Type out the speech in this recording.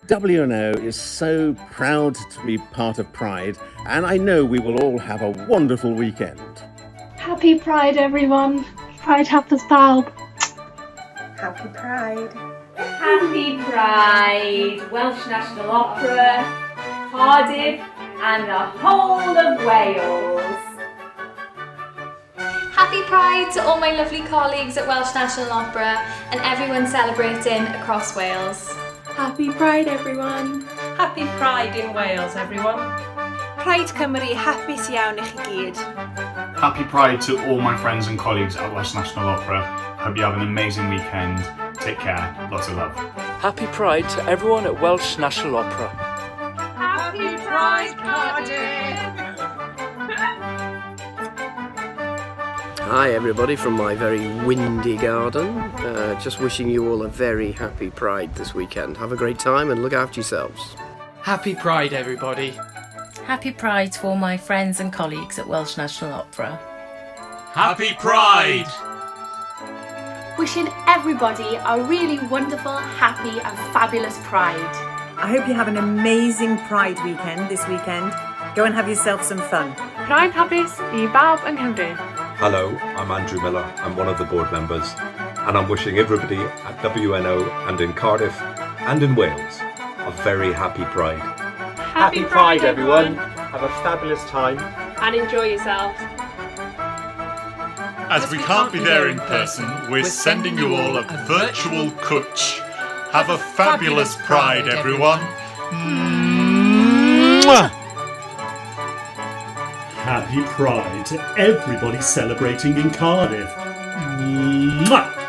WNO is so proud to be part of Pride, and I know we will all have a wonderful weekend. Happy Pride, everyone. Pride Hapus pawb. Happy Pride. Happy Pride, Welsh National Opera, Cardiff and the whole of Wales. Happy Pride to all my lovely colleagues at Welsh National Opera and everyone celebrating across Wales. Happy Pride, everyone. Happy Pride in Wales, everyone. Pride Cymru, hapus iawn i chi gyd. Happy Pride to all my friends and colleagues at Welsh National Opera. Hope you have an amazing weekend. Take care. Lots of love. Happy Pride to everyone at Welsh National Opera. Happy Pride, Cardiff! Hi everybody from my very windy garden. Just wishing you all a very happy Pride this weekend. Have a great time and look after yourselves. Happy Pride, everybody. Happy Pride to all my friends and colleagues at Welsh National Opera. Happy Pride! Wishing everybody a really wonderful, happy and fabulous Pride. I hope you have an amazing Pride weekend this weekend. Go and have yourself some fun. Pride Hapus I bawb yng Nghymru. Hello, I'm Andrew Miller. I'm one of the board members, and I'm wishing everybody at WNO and in Cardiff and in Wales a very happy Pride. Happy Pride, everyone. Have a fabulous time. And enjoy yourselves. As we can't be there in person, we're sending you all a virtual kutch. Have a fabulous Pride, everyone. Mwah! Happy Pride to everybody celebrating in Cardiff. Mwah!